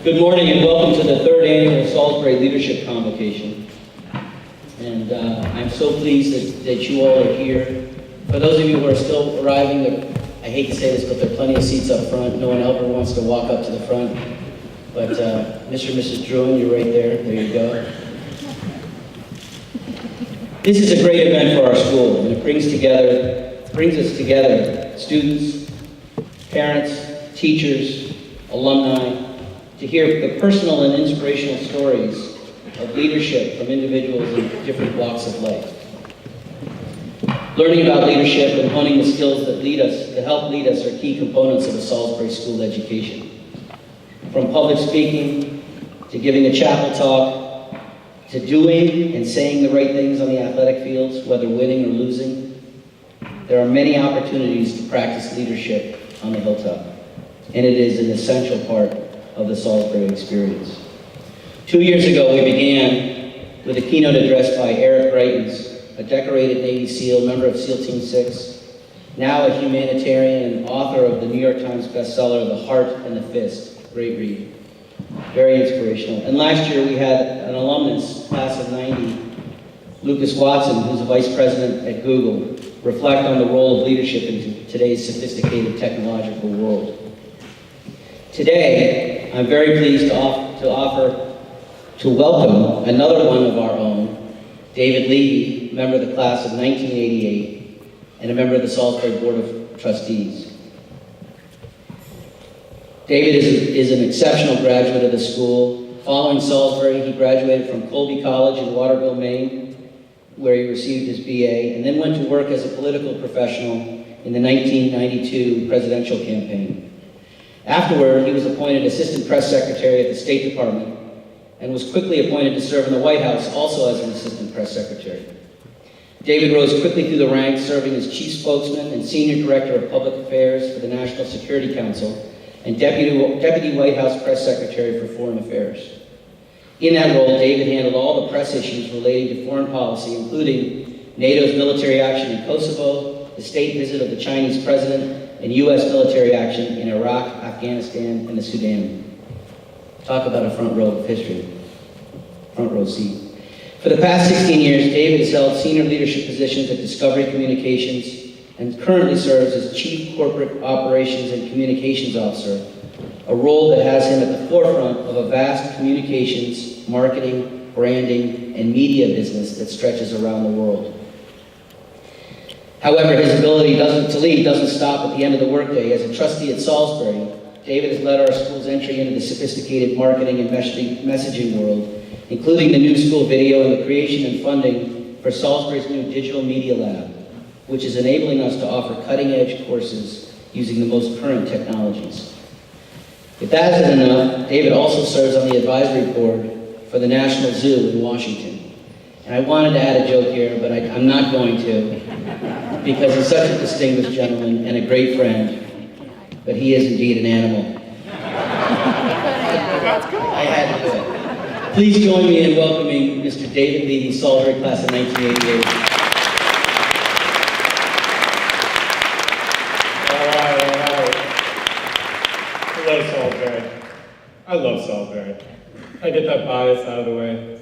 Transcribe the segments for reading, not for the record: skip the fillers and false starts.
Good morning and welcome to the third annual Salisbury Leadership Convocation. And I'm so pleased that you all are here. For those of you who are still arriving, I hate to say this, but there are plenty of seats up front. No one ever wants to walk up to the front. But Mr. and Mrs. Druin, you're right there. There you go. This is a great event for our school, and it brings us together, students, parents, teachers, alumni, to hear the personal and inspirational stories of leadership from individuals in different walks of life. Learning about leadership and honing the skills that help lead us are key components of a Salisbury school education. From public speaking, to giving a chapel talk, to doing and saying the right things on the athletic fields, whether winning or losing, there are many opportunities to practice leadership on the Hilltop, and it is an essential part of the Salisbury experience. 2 years ago, we began with a keynote address by Eric Greitens, a decorated Navy SEAL, member of SEAL Team 6, now a humanitarian and author of the New York Times bestseller, The Heart and the Fist. Great read. Very inspirational. And last year, we had an alumnus, class of 90, Lucas Watson, who's a vice president at Google, reflect on the role of leadership in today's sophisticated technological world. Today, I'm very pleased to welcome another one of our own, David Leavy, member of the class of 1988, and a member of the Salisbury Board of Trustees. David is an exceptional graduate of the school. Following Salisbury, he graduated from Colby College in Waterville, Maine, where he received his BA, and then went to work as a political professional in the 1992 presidential campaign. Afterward, he was appointed Assistant Press Secretary at the State Department and was quickly appointed to serve in the White House, also as an Assistant Press Secretary. David rose quickly through the ranks, serving as Chief Spokesman and Senior Director of Public Affairs for the National Security Council and Deputy White House Press Secretary for Foreign Affairs. In that role, David handled all the press issues relating to foreign policy, including NATO's military action in Kosovo, the state visit of the Chinese president, and U.S. military action in Iraq, Afghanistan, and the Sudan. Talk about a front row of history, front row seat. For the past 16 years, David has held senior leadership positions at Discovery Communications and currently serves as Chief Corporate Operations and Communications Officer, a role that has him at the forefront of a vast communications, marketing, branding, and media business that stretches around the world. However, his ability to lead doesn't stop at the end of the workday. As a trustee at Salisbury, David has led our school's entry into the sophisticated marketing and messaging world, including the new school video and the creation and funding for Salisbury's new digital media lab, which is enabling us to offer cutting-edge courses using the most current technologies. If that isn't enough, David also serves on the advisory board for the National Zoo in Washington. And I wanted to add a joke here, but I'm not going to, because he's such a distinguished gentleman and a great friend, but he is indeed an animal. I had to do it. Please join me in welcoming Mr. David Leavy, Salisbury class of 1988. All right. Hello, Salisbury. I love Salisbury. I get that bias out of the way.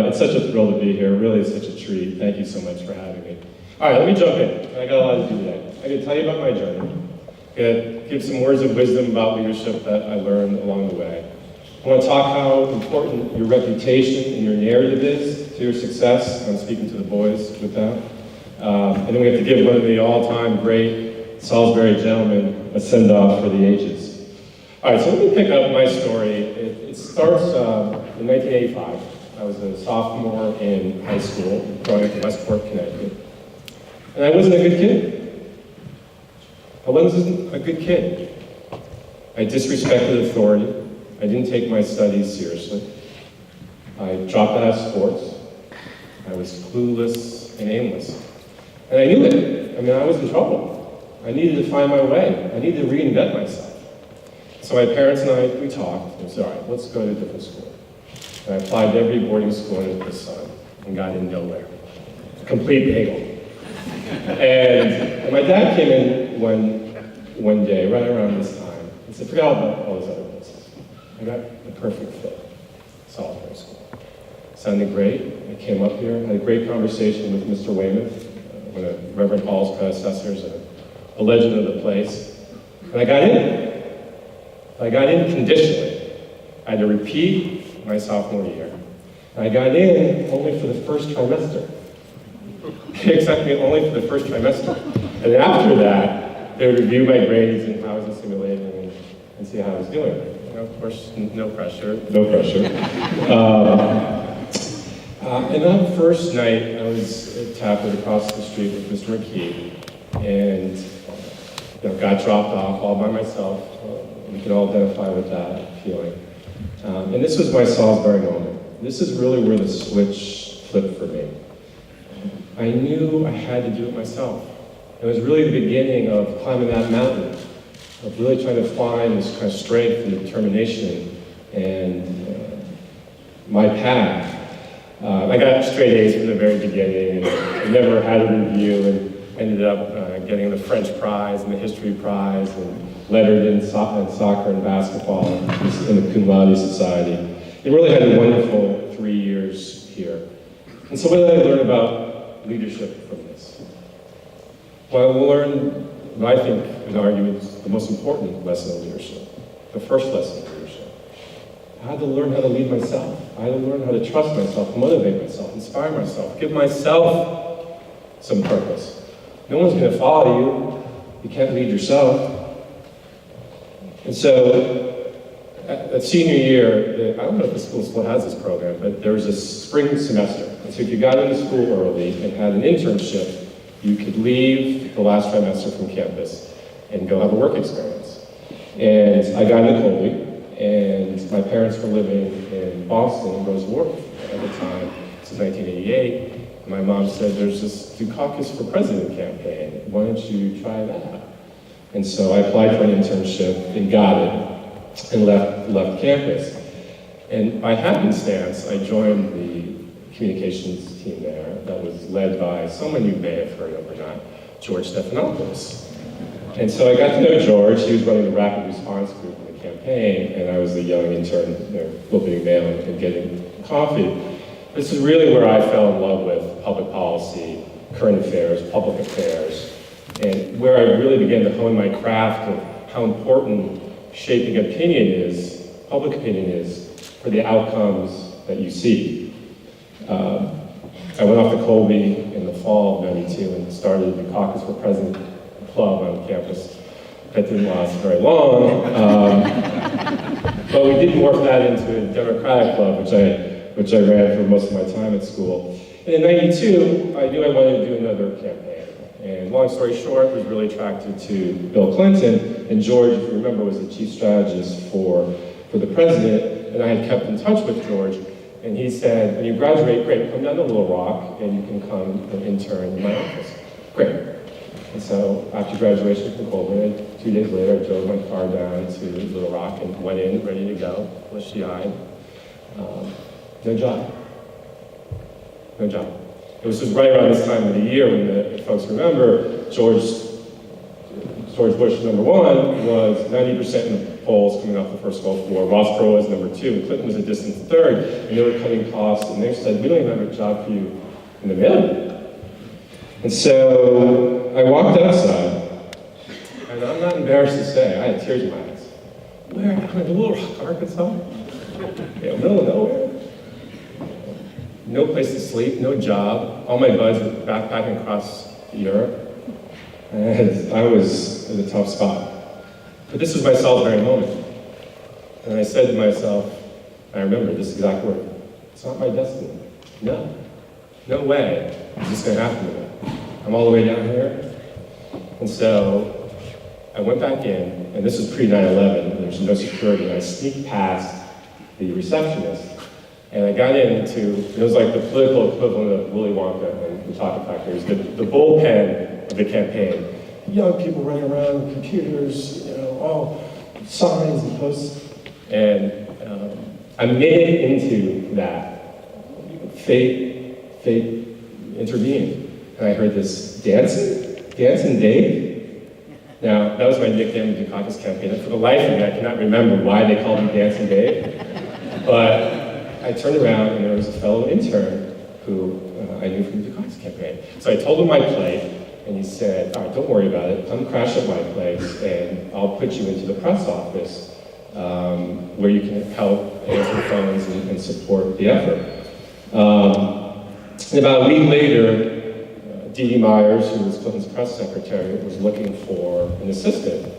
It's such a thrill to be here. Really, it's such a treat. Thank you so much for having me. All right, let me jump in. I got a lot to do today. I'm going to tell you about my journey. I'm going to give some words of wisdom about leadership that I learned along the way. I want to talk how important your reputation and your narrative is to your success. I'm speaking to the boys with that. And then we have to give one of the all-time great Salisbury gentlemen a send-off for the ages. All right, so let me pick up my story. It starts in 1985. I was a sophomore in high school, growing up in Westport, Connecticut. And I wasn't a good kid. I wasn't a good kid. I disrespected authority. I didn't take my studies seriously. I dropped out of sports. I was clueless and aimless. And I knew it. I mean, I was in trouble. I needed to find my way. I needed to reinvent myself. So my parents and I, we talked, and said, all right, let's go to a different school. And I applied to every boarding school under the sun and got in nowhere. Complete bagel. And my dad came in one day, right around this time, and said, forget about all those other places. I got the perfect fit, Salisbury School. Sounded great. I came up here, had a great conversation with Mr. Weymouth, one of Reverend Hall's predecessors, a legend of the place. And I got in. I got in conditionally. I had to repeat my sophomore year. And I got in only for the first trimester. They accepted me only for the first trimester. And after that, they would review my grades and how I was assimilating and see how I was doing. And of course, no pressure, no pressure. And that first night, I was at Tappert across the street with Mr. McKee, and got dropped off all by myself. We can all identify with that feeling. And this was my Salisbury moment. This is really where the switch flipped for me. I knew I had to do it myself. It was really the beginning of climbing that mountain, of really trying to find this kind of strength and determination and my path. I got straight A's from the very beginning, and I never had a review, and ended up getting the French prize and the history prize, and lettered in soccer and basketball in the Cum Laude Society. It really had a wonderful 3 years here. And so what did I learn about leadership from this? Well, I learned what I think, and argue, is the most important lesson of leadership, the first lesson of leadership. I had to learn how to lead myself. I had to learn how to trust myself, motivate myself, inspire myself, give myself some purpose. No one's going to follow you. You can't lead yourself. And so, at senior year, I don't know if the school still has this program, but there was a spring semester. And so if you got into school early and had an internship, you could leave the last trimester from campus and go have a work experience. And I got into Colby, and my parents were living in Boston, in Rosewarth at the time. This was 1988. And my mom said, there's this Dukakis for President campaign. Why don't you try that? And so I applied for an internship and got it, and left campus. And by happenstance, I joined the communications team there that was led by someone you may have heard of or not, George Stephanopoulos. And so I got to know George. He was running the rapid response group in the campaign, and I was the young intern, flipping mail and getting coffee. This is really where I fell in love with public policy, current affairs, public affairs, and where I really began to hone my craft of how important shaping public opinion is, for the outcomes that you see. I went off to Colby in the fall of '92 and started the Caucus for President Club on campus. That didn't last very long, but we did morph that into a Democratic club, which I ran for most of my time at school. And in '92, I knew I wanted to do another campaign. And long story short, was really attracted to Bill Clinton, and George, if you remember, was the chief strategist for the president, and I had kept in touch with George, and he said, when you graduate, great, come down to Little Rock, and you can come and intern in my office. Great. And so after graduation from Colby, 2 days later, I drove my car down to Little Rock and went in, ready to go, bushy-eyed. No job. No job. It was just right around this time of the year when, if folks remember, George Bush #1 was 90% in the polls coming off the first Gulf War. Ross Perot was #2, and Clinton was a distant third, and they were cutting costs, and they said, we don't even have a job for you in the mail. And so I walked outside, and I'm not embarrassed to say, I had tears in my eyes. Where? I'm in Little Rock, Arkansas? Middle of nowhere. No place to sleep, no job. All my buds were backpacking across Europe. And I was in a tough spot. But this was my Salisbury moment. And I said to myself, I remember this exact word, it's not my destiny. No way is this gonna happen to me. I'm all the way down here. And so I went back in, and this was pre-9/11, there's no security, and I sneaked past the receptionist. And I got into, it was like the political equivalent of Willy Wonka and the Chocolate Factory. It was the bullpen of the campaign. Young people running around, computers, all signs and posts. And I made it into that. Fate intervened. And I heard this, dancing Dave? Now, that was my nickname in the Dukakis campaign, and for the life of me, I cannot remember why they called me Dancing Dave, but I turned around and there was a fellow intern who I knew from the Dukakis campaign. So I told him my plight, and he said, all right, don't worry about it, come crash at my place, and I'll put you into the press office, where you can help answer phones and support the effort. And about a week later, Dee Dee Myers, who was Clinton's press secretary, was looking for an assistant.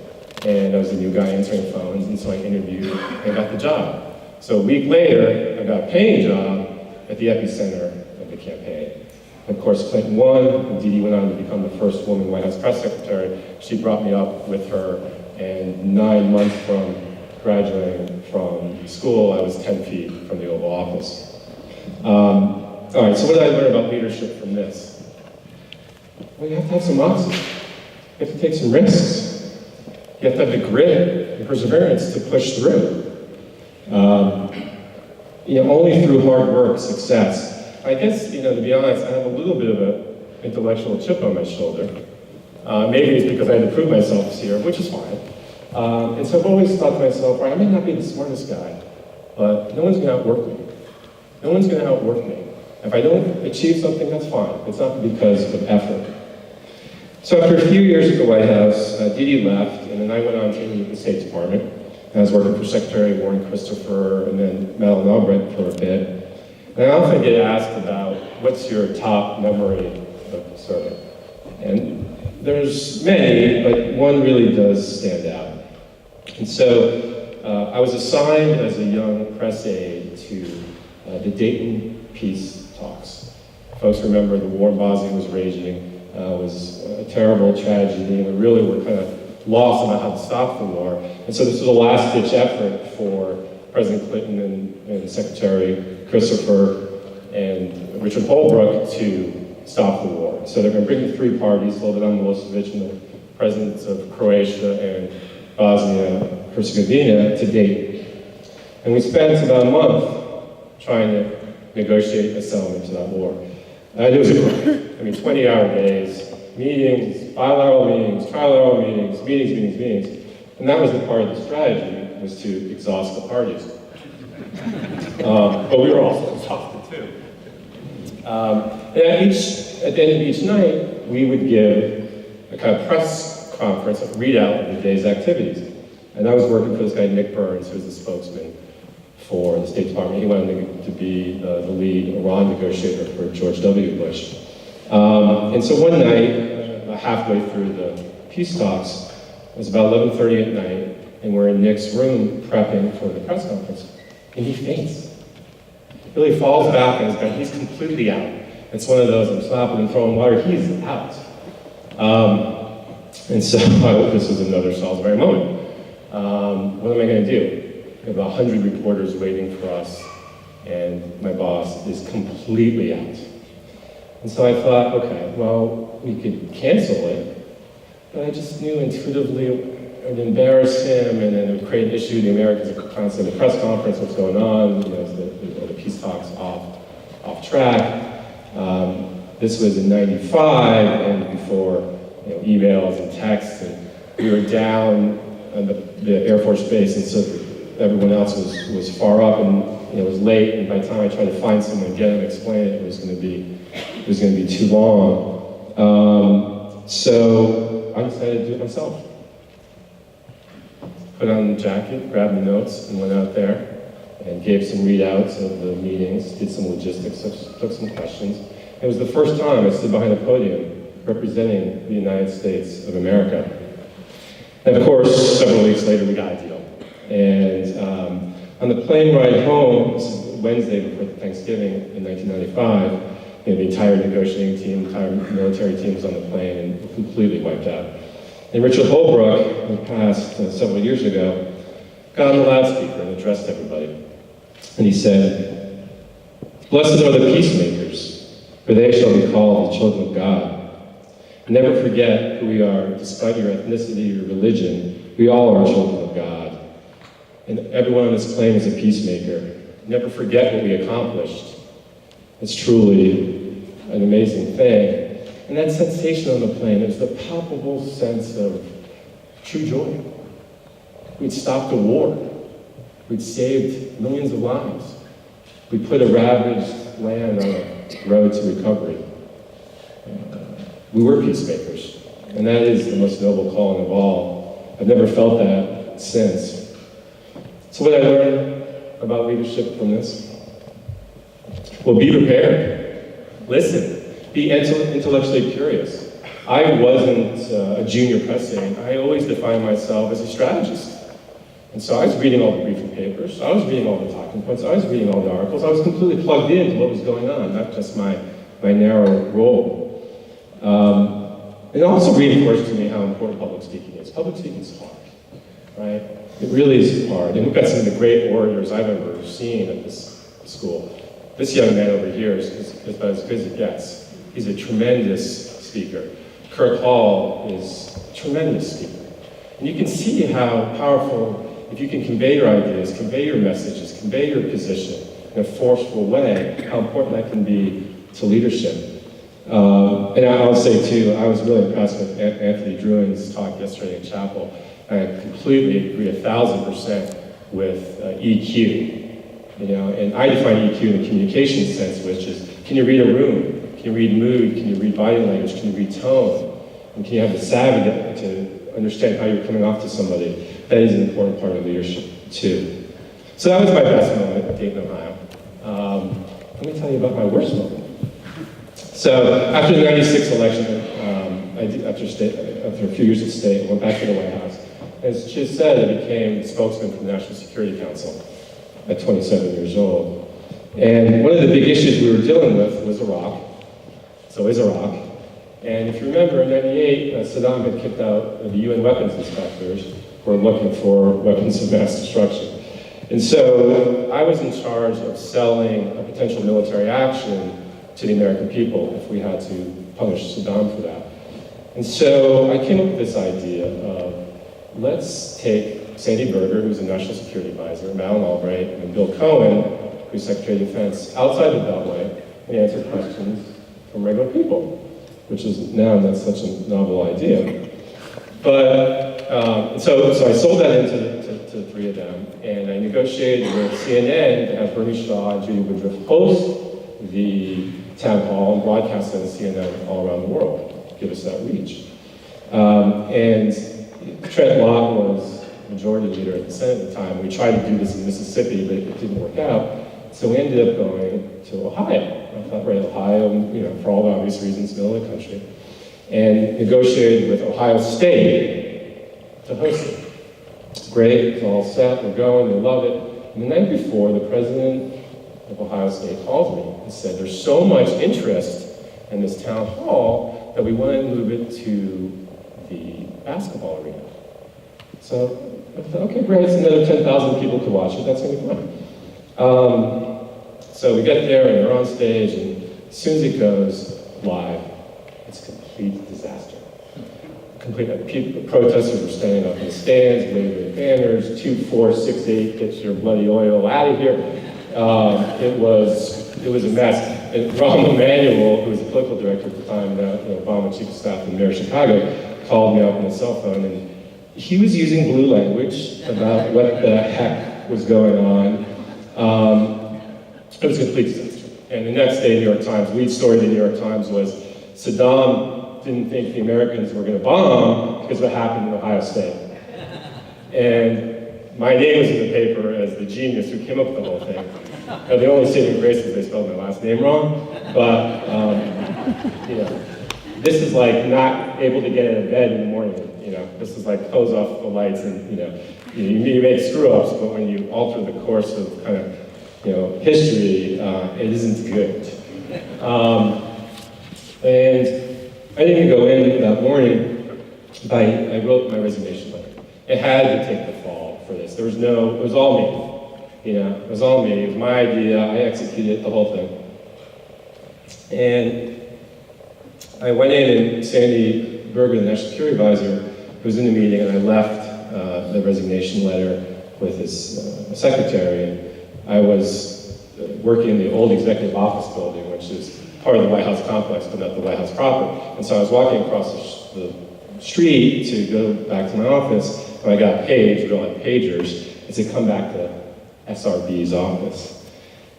And I was a new guy answering phones, and so I interviewed and got the job. So a week later, I got a paying job at the epicenter of the campaign. Of course, Clinton won, and Dee Dee went on to become the first woman White House press secretary. She brought me up with her, and 9 months from graduating from school, I was 10 feet from the Oval Office. All right, so what did I learn about leadership from this? Well, you have to have some moxie. You have to take some risks. You have to have the grit and perseverance to push through. Only through hard work, success. I guess, to be honest, I have a little bit of an intellectual chip on my shoulder. Maybe it's because I had to prove myself here, which is fine. And so I've always thought to myself, I may not be the smartest guy, but no one's going to outwork me. No one's going to outwork me. If I don't achieve something, that's fine. It's not because of effort. So after a few years at the White House, Dee Dee left, and then I went on to the State Department. I was working for Secretary Warren Christopher and then Madeleine Albright for a bit. And I often get asked about, what's your top memory of serving? And there's many, but one really does stand out. And so I was assigned as a young press aide to the Dayton peace talks. Folks remember the war in Bosnia was raging. It was a terrible tragedy, and we really were kind of lost about how to stop the war. And so this was a last-ditch effort for President Clinton and Secretary Christopher and Richard Holbrooke to stop the war. So they're going to bring the three parties, Slobodan Milosevic and the presidents of Croatia and Bosnia-Herzegovina, to Dayton. And we spent about a month trying to negotiate a settlement to that war. And it was a grind. 20-hour days, meetings, bilateral meetings, trilateral meetings, meetings. And that was the part of the strategy, was to exhaust the parties. But we were also exhausted too. And at the end of each night, we would give a kind of press conference, a readout of the day's activities. And I was working for this guy, Nick Burns, who was the spokesman for the State Department. He wanted to be the lead Iran negotiator for George W. Bush. And so one night, halfway through the peace talks, it was about 11:30 at night, and we're in Nick's room prepping for the press conference, and he faints. He really falls back on his bed. He's completely out. It's one of those, I'm slapping and throwing water, he's out. And so this was another Salisbury moment. What am I going to do? We have 100 reporters waiting for us, and my boss is completely out. And so I thought, okay, well, we could cancel it, but I just knew intuitively it would embarrass him, and then it would create an issue. The Americans are constantly in the press conference, what's going on, the peace talks off track. This was in '95, and before emails and texts, and we were down on the Air Force Base, and so everyone else was far up, and it was late, and by the time I tried to find someone, get him, explain it, it was going to be too long. So I decided to do it myself. Put on the jacket, grabbed the notes, and went out there and gave some readouts of the meetings, did some logistics, took some questions. It was the first time I stood behind a podium representing the United States of America. And of course, several weeks later, we got a deal. And on the plane ride home, this is Wednesday before Thanksgiving in 1995, the entire negotiating team, the entire military team was on the plane and completely wiped out. And Richard Holbrooke, who passed several years ago, got on the loudspeaker and addressed everybody. And he said, "Blessed are the peacemakers, for they shall be called the children of God. Never forget who we are, despite your ethnicity or religion. We all are children of God. And everyone on this plane is a peacemaker. Never forget what we accomplished. It's truly an amazing thing." And that sensation on the plane, it was the palpable sense of true joy. We'd stopped a war. We'd saved millions of lives. We put a ravaged land on a road to recovery. We were peacemakers, and that is the most noble calling of all. I've never felt that since. So what did I learn about leadership from this? Well, be prepared. Listen. Be intellectually curious. I wasn't a junior press aide. I always defined myself as a strategist. And so I was reading all the briefing papers. I was reading all the talking points. I was reading all the articles. I was completely plugged into what was going on, not just my narrow role. It also reinforced to me how important public speaking is. Public speaking is hard, right? It really is hard. And we've got some of the great orators I've ever seen at this school. This young man over here is about as good as it gets. He's a tremendous speaker. Kirk Hall is a tremendous speaker. And you can see how powerful, if you can convey your ideas, convey your messages, convey your position in a forceful way, how important that can be to leadership. And I'll say too, I was really impressed with Anthony Druin's talk yesterday in chapel. I completely agree 1,000% with EQ. You know, and I define EQ in the communication sense, which is, can you read a room? Can you read mood? Can you read body language? Can you read tone? And can you have the savvy to understand how you're coming off to somebody? That is an important part of leadership too. So that was my best moment at Dayton, Ohio. Let me tell you about my worst moment. So after the '96 election, after a few years at state, I went back to the White House. As Chiz said, I became the spokesman for the National Security Council at 27 years old. And one of the big issues we were dealing with was Iraq. It's always Iraq. And if you remember, in '98, Saddam had kicked out the UN weapons inspectors who were looking for weapons of mass destruction. And so I was in charge of selling a potential military action to the American people if we had to punish Saddam for that. And so I came up with this idea of, let's take Sandy Berger, who's a national security advisor, Madeleine Albright, and Bill Cohen, who's Secretary of Defense, outside the Beltway and answer questions from regular people, which is now not such a novel idea. But, so I sold that into the three of them, and I negotiated with CNN to have Bernie Shaw and Judy Woodruff host the town hall and broadcast it on CNN all around the world, give us that reach. And Trent Lott was majority leader at the Senate at the time. We tried to do this in Mississippi, but it didn't work out. So we ended up going to Ohio. I thought, right, Ohio, you know, for all the obvious reasons, middle of the country. And negotiated with Ohio State to host it. Great, it's all set, we're going, they love it. And the night before, the president of Ohio State called me and said, there's so much interest in this town hall that we want to move it to the basketball arena. So I thought, okay, great, it's another 10,000 people to watch it, that's going to be fun. So we get there and they're on stage, and as soon as it goes live, it's a complete disaster. Protesters were standing up in the stands, waving banners, 2, 4, 6, 8, get your bloody oil out of here. It was a mess. And Rahm Emanuel, who was the political director at the time, Obama chief of staff in Mayor of Chicago, called me up on his cell phone, and he was using blue language about what the heck was going on. It was a complete disaster. And the next day, New York Times, lead story of the New York Times was Saddam didn't think the Americans were going to bomb because of what happened in Ohio State. And my name was in the paper as the genius who came up with the whole thing. Now, the only saving grace is they spelled my last name wrong, but you know, this is like not able to get out of bed in the morning. You know, this is like close off the lights, and you make screw-ups, but when you alter the course of kind of history, it isn't good. And I didn't go in that morning, but I wrote my resignation letter. It had to take the fall for this. It was all me. It was all me. It was my idea. I executed the whole thing. And I went in, and Sandy Berger, the National Security Advisor, was in the meeting, and I left the resignation letter with his secretary. And I was working in the old executive office building, which is part of the White House complex, but not the White House proper. And so I was walking across street to go back to my office, and I got paged, we all had pagers, and said, come back to SRB's office.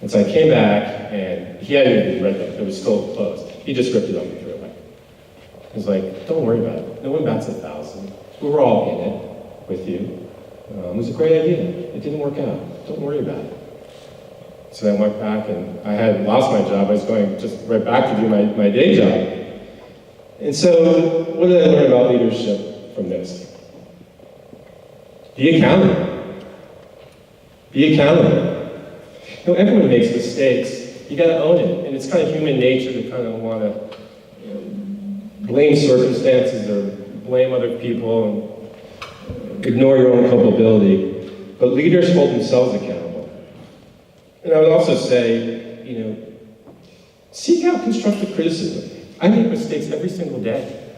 And so I came back, and he hadn't even read it, it was still closed. He just ripped it up and threw it away. He was like, don't worry about it, no one bats 1,000. We were all in it with you. It was a great idea, it didn't work out, don't worry about it. So then I went back, and I had lost my job, I was going just right back to do my day job. And so, what did I learn about leadership from this? Be accountable. Be accountable. You know, everyone makes mistakes. You gotta own it. And it's kind of human nature to kind of want to blame circumstances or blame other people and ignore your own culpability. But leaders hold themselves accountable. And I would also say, seek out constructive criticism. I make mistakes every single day.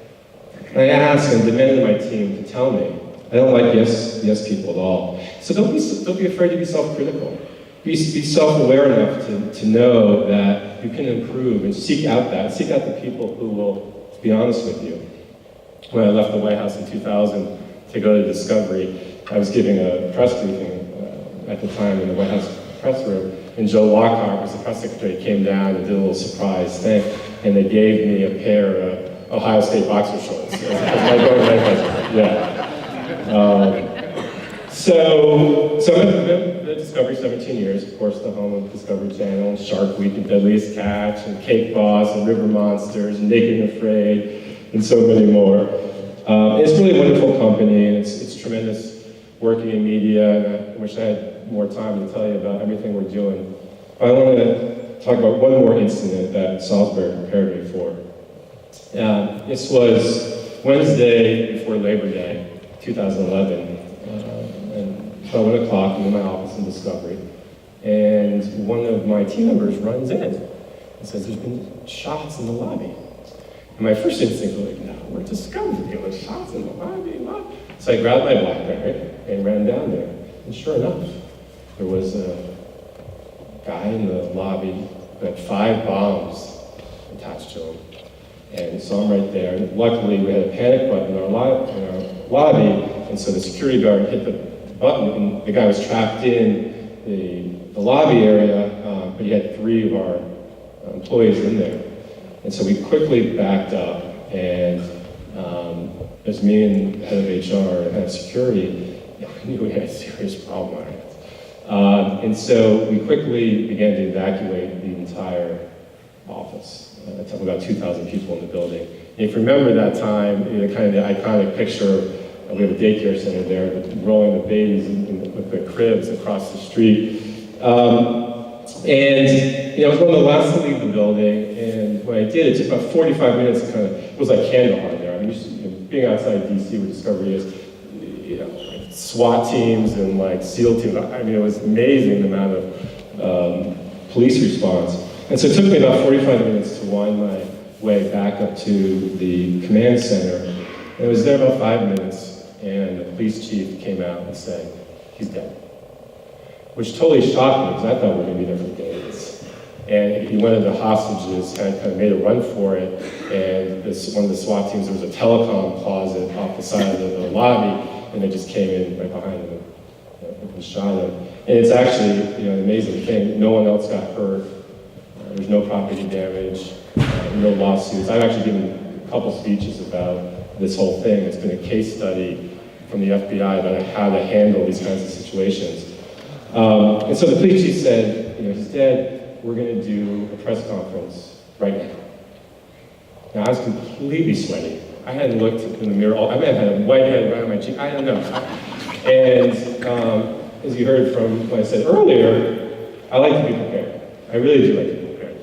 And I ask and demand of my team to tell me. I don't like yes people at all. So don't be afraid to be self-critical. Be self-aware enough to know that you can improve and seek out the people who will be honest with you. When I left the White House in 2000 to go to Discovery, I was giving a press briefing at the time in the White House press room, and Joe Lockhart, who was the press secretary, came down and did a little surprise thing, and they gave me a pair of Ohio State boxer shorts. As my going-away present. Yeah. So I'm at Discovery 17 years, of course, the home of Discovery Channel, Shark Week, and Deadliest Catch, and Cake Boss, and River Monsters, and Naked and Afraid, and so many more. It's really a wonderful company, and it's tremendous working in media, and I wish I had more time to tell you about everything we're doing. But I want to talk about one more incident that Salisbury prepared me for. This was Wednesday before Labor Day, 2011. About 1 o'clock, I'm in my office in Discovery, and one of my team members runs in and says, there's been shots in the lobby. And my first instinct was like, no, we're Discovery, there were shots in the lobby. So I grabbed my BlackBerry and ran down there, and sure enough, there was a guy in the lobby who had 5 bombs attached to him, and saw him right there. And luckily, we had a panic button in our lobby, and so the security guard hit the button, and the guy was trapped in the lobby area, but he had 3 of our employees in there. And so we quickly backed up, and as me and the head of HR and head of security, I knew we had a serious problem on our hands. And so we quickly began to evacuate the entire office. About 2,000 people in the building. And if you remember that time, kind of the iconic picture, we have a daycare center there, rolling the babies with the cribs across the street. And I was one of the last to leave the building, and when I did, it took about 45 minutes to it was like Kandahar there. I mean, being outside DC where Discovery is, like SWAT teams and like SEAL teams. I mean, it was amazing the amount of police response. And so it took me about 45 minutes to wind my way back up to the command center. And I was there about 5 minutes, and the police chief came out and said, he's dead. Which totally shocked me, because I thought we were going to be there for days. And one of the hostages kind of made a run for it, and one of the SWAT teams, there was a telecom closet off the side of the lobby, and they just came in right behind him and shot him. And it's actually an amazing thing. No one else got hurt. There's no property damage, no lawsuits. I've actually given a couple speeches about this whole thing. It's been a case study from the FBI about how to handle these kinds of situations. And so the police chief said, he's dead. We're going to do a press conference right now. Now, I was completely sweaty. I hadn't looked in the mirror. I may have had a white head right on my cheek. I don't know. And as you heard from what I said earlier, I like to be prepared. I really do like to be prepared.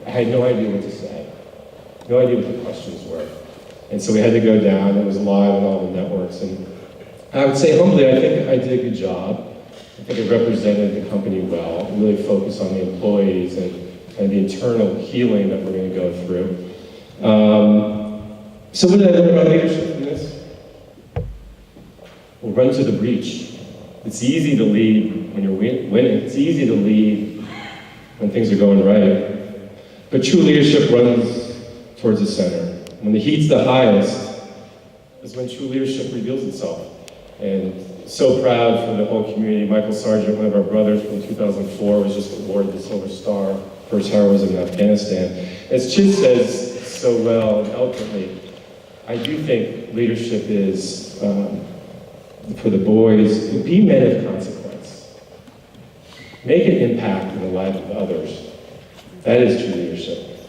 I had no idea what to say. No idea what the questions were. And so we had to go down. It was live on all the networks. And I would say humbly, I think I did a good job. I think I represented the company well, really focused on the employees and the internal healing that we're going to go through. So what did I learn about leadership from this? Well, run to the breach. It's easy to lead when you're winning. It's easy to lead when things are going right. But true leadership runs towards the center. When the heat's the highest, is when true leadership reveals itself. And so proud for the whole community. Michael Sargent, one of our brothers from 2004, was just awarded the Silver Star for his heroism in Afghanistan. As Chid says so well and eloquently, I do think leadership is, for the boys, be men of consequence. Make an impact in the life of others. That is true leadership.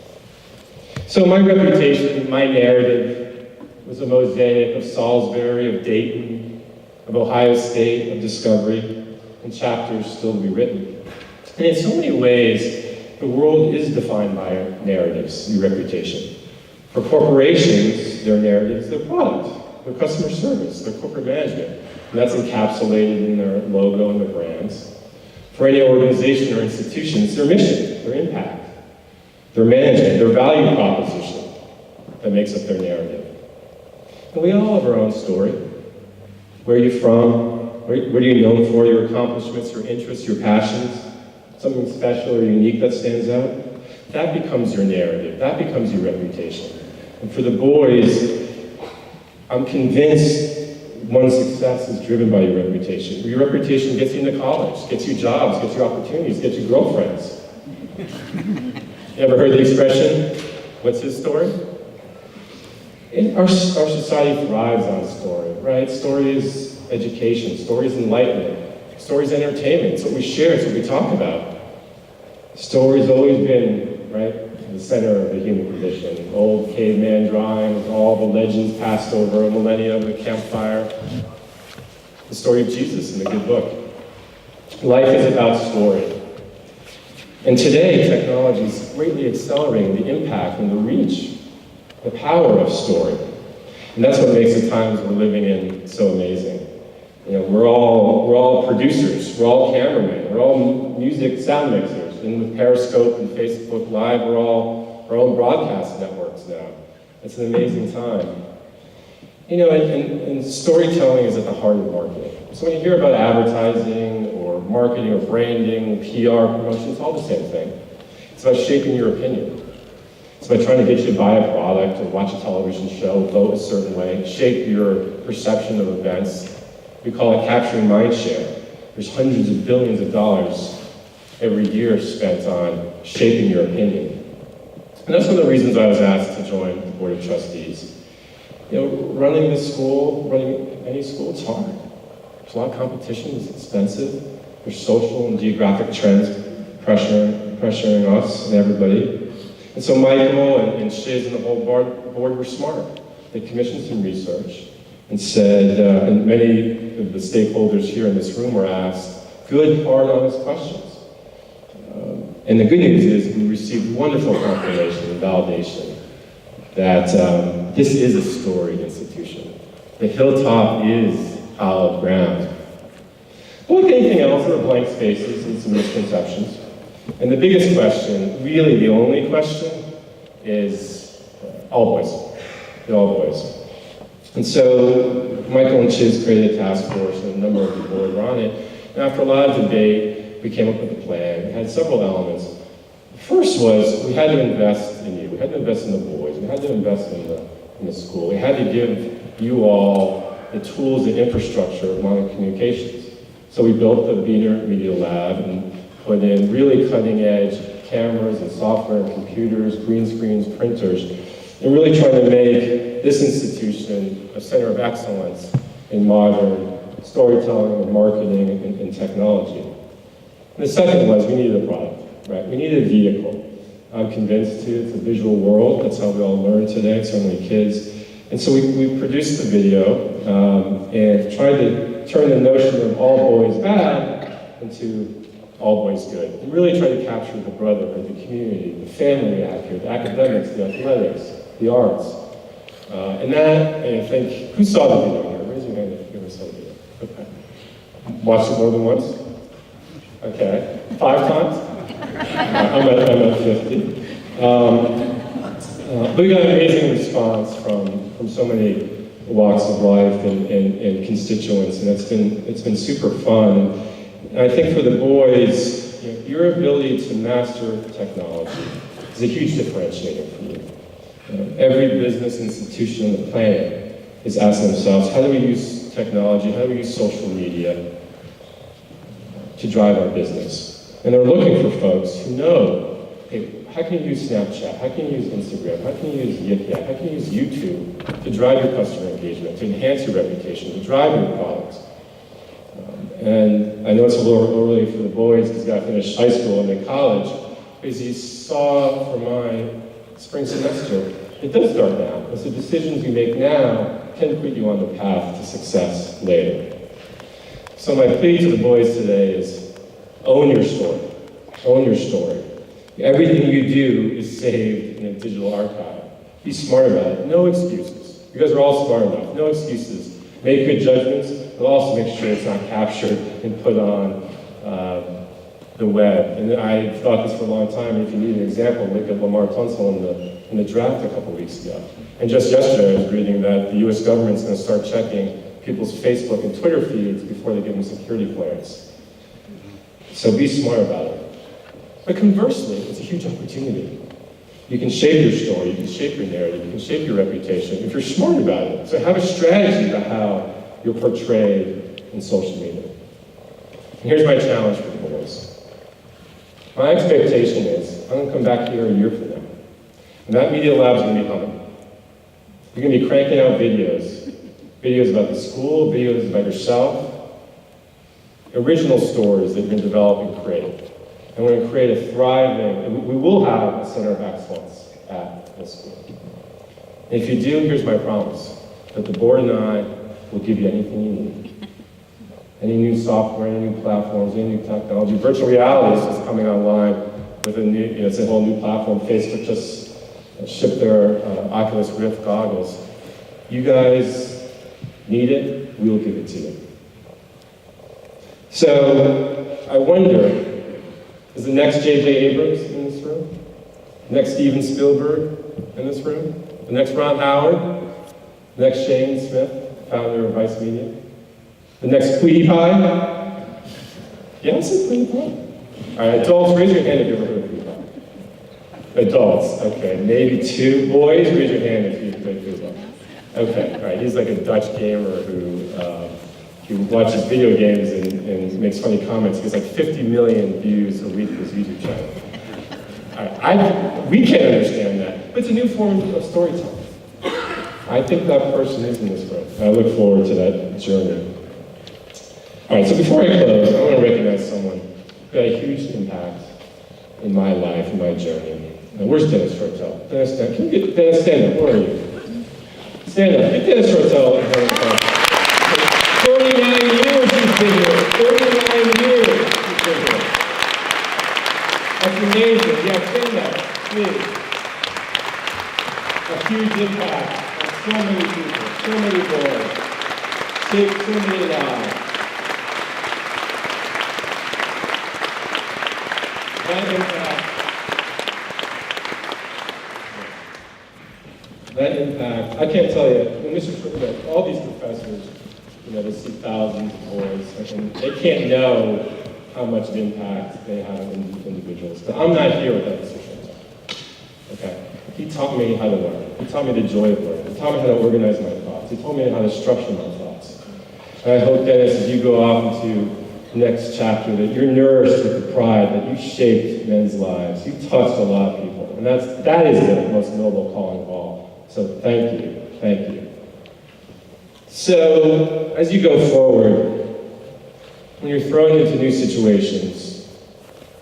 So my reputation, my narrative, was a mosaic of Salisbury, of Dayton, of Ohio State, of discovery, and chapters still to be written. And in so many ways, the world is defined by our narratives, your reputation. For corporations, their narratives, their product, their customer service, their corporate management. And that's encapsulated in their logo and their brands. For any organization or institution, it's their mission, their impact, their management, their value proposition that makes up their narrative. And we all have our own story. Where are you from? What are you known for? Your accomplishments, your interests, your passions? Something special or unique that stands out? That becomes your narrative. That becomes your reputation. And for the boys, I'm convinced one's success is driven by your reputation. Your reputation gets you into college, gets you jobs, gets you opportunities, gets you girlfriends. You ever heard the expression, what's his story? Our society thrives on story, right? Story is education, story is enlightenment, story is entertainment, it's what we share, it's what we talk about. Story's always been, right, the center of the human condition. Old caveman drawing with all the legends passed over a millennia of the campfire. The story of Jesus in the good book. Life is about story. And today, technology is greatly accelerating the impact and the reach, the power of story. And that's what makes the times we're living in so amazing. You know, we're all producers, we're all cameramen, we're all music sound mixers. And with Periscope and Facebook Live, we're all our own broadcast networks now. It's an amazing time. You know, and storytelling is at the heart of marketing. So when you hear about advertising or marketing or branding, PR, promotion, it's all the same thing. It's about shaping your opinion. It's about trying to get you to buy a product or watch a television show, vote a certain way, shape your perception of events. We call it capturing mind share. There's hundreds of billions of dollars every year spent on shaping your opinion. And that's one of the reasons I was asked to join the Board of Trustees. You know, running this school, running any school, it's hard. There's a lot of competition, it's expensive. There's social and geographic trends pressuring us and everybody. And so Michael and Shiz and the whole board were smart. They commissioned some research and said, and many of the stakeholders here in this room were asked good, hard, honest questions. And the good news is we received wonderful confirmation and validation that this is a storied institution. The Hilltop is hallowed ground. But like anything else, there are blank spaces and some misconceptions. And the biggest question, really the only question, is all boys. The all boys. And so Michael and Chiz created a task force, and a number of the board were on it. And after a lot of debate, we came up with a plan. It had several elements. The first was we had to invest in you. We had to invest in the boys. We had to invest in the school. We had to give you all the tools and infrastructure of modern communications. So we built the Beaner Media Lab and put in really cutting edge cameras and software and computers, green screens, printers, and really trying to make this institution a center of excellence in modern storytelling and marketing and technology. And the second was we needed a product, right? We needed a vehicle. I'm convinced too, it's a visual world. That's how we all learn today, certainly kids. And so we produced the video and tried to turn the notion of all boys bad into all boys good. And really tried to capture the brotherhood, the community, the family atmosphere, the academics, the athletics, the arts. And I think, who saw the video here? Raise your hand if you ever saw the video. Okay. Watched it more than once? Okay. 5 times? I'm at 50. But we got an amazing response from so many walks of life and constituents, and it's been super fun. And I think for the boys, you know, your ability to master technology is a huge differentiator for you. Every business institution on the planet is asking themselves, how do we use technology, how do we use social media to drive our business? And they're looking for folks who know, hey, how can you use Snapchat? How can you use Instagram? How can you use Yik Yak? How can you use YouTube to drive your customer engagement, to enhance your reputation, to drive your products? And I know it's a little early for the boys because they got to finish high school and then college. But as you saw for my spring semester, it does start now. And so decisions you make now can put you on the path to success later. So my plea to the boys today is own your story. Own your story. Everything you do is saved in a digital archive. Be smart about it. No excuses. You guys are all smart enough. No excuses. Make good judgments, but also make sure it's not captured and put on the web. And I thought this for a long time, and if you need an example, look at Lamar Tunsil in the draft a couple weeks ago. And just yesterday I was reading that the US government's going to start checking people's Facebook and Twitter feeds before they give them security clearance. So be smart about it. But conversely, it's a huge opportunity. You can shape your story, you can shape your narrative, you can shape your reputation if you're smart about it. So have a strategy about how you're portrayed in social media. And here's my challenge for the boys. My expectation is I'm going to come back here a year from now, and that media lab's going to be humming. You're going to be cranking out videos about the school, videos about yourself, original stories that you're going to develop and create. And we're going to create a thriving, and we will have a center of excellence at this school. And if you do, here's my promise, that the board and I will give you anything you need. Any new software, any new platforms, any new technology. Virtual reality is just coming online with a new, it's a whole new platform. Facebook just shipped their Oculus Rift goggles. You guys need it, we will give it to you. So, I wonder, is the next J.J. Abrams in this room? The next Steven Spielberg in this room? The next Ron Howard? The next Shane Smith, founder of Vice Media? The next Tweety Pie? Yes, it's Tweety Pie. All right, adults, raise your hand if you've ever heard of Tweety Pie. Adults, okay, maybe two. Boys, raise your hand if you've played Tweety Pie. Okay, all right, he's like a Dutch gamer who watches video games and makes funny comments. He has like 50 million views a week for his YouTube channel. All right, we can't understand that, but it's a new form of storytelling. I think that person is in this room. I look forward to that journey. All right, so before I close, I want to recognize someone who had a huge impact in my life, in my journey. Now, where's Dennis Rotel? Dennis, can you get Dennis, stand up? Where are you? Stand up. Get Dennis Rotel. 39 years he's been here. 39 years he's been here. That's amazing. Yeah, stand up, please. A huge impact on so many people, so many boys, shaped so many lives. That impact, I can't tell you, when Mr. all these professors, they see thousands of boys, and they can't know how much of impact they have on individuals. But I'm not here without Mr. Shantel. Okay? He taught me how to learn. He taught me the joy of learning. He taught me how to organize my thoughts. He taught me how to structure my thoughts. And I hope, Dennis, as you go off into the next chapter, that you're nourished with the pride that you shaped men's lives. You touched a lot of people. And that is the most noble calling of all. So thank you. Thank you. So, as you go forward, when you're thrown into new situations,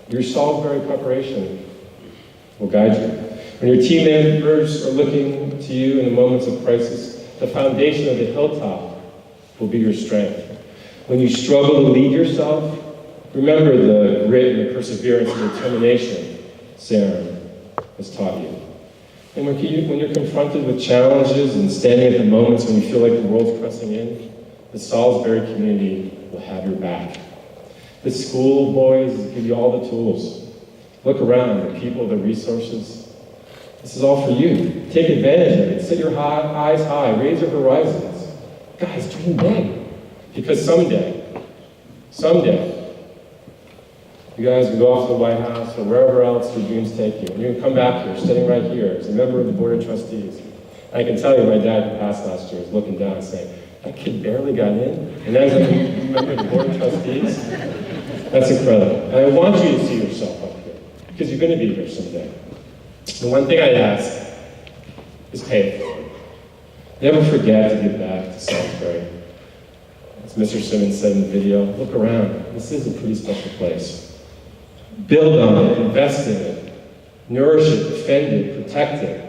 your Salisbury preparation will guide you. When your team members are looking to you in the moments of crisis, the foundation of the Hilltop will be your strength. When you struggle to lead yourself, remember the grit and the perseverance and determination Sarah has taught you. And when you're confronted with challenges and standing at the moments when you feel like the world's pressing in, the Salisbury community will have your back. The school, boys, give you all the tools. Look around, the people, the resources. This is all for you. Take advantage of it. Set your eyes high. Raise your horizons. Guys, dream big. Because someday, you guys will go off to the White House or wherever else your dreams take you. And you're going to come back here, sitting right here as a member of the Board of Trustees. I can tell you my dad who passed last year was looking down and saying, that kid barely got in, and as a member of the board of trustees, that's incredible. And I want you to see yourself up here, because you're going to be here someday. The one thing I ask is pay it forward. Never forget to give back to Salisbury. As Mr. Simmons said in the video, look around. This is a pretty special place. Build on it, invest in it, nourish it, defend it, protect it.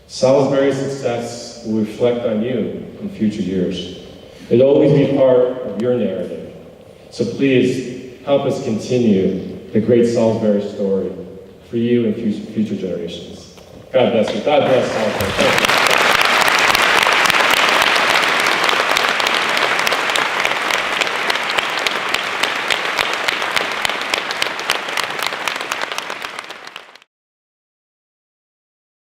Salisbury's success will reflect on you in future years. It'll always be part of your narrative. So please, help us continue the great Salisbury story for you and future generations. God bless you. God bless Salisbury. Thank you.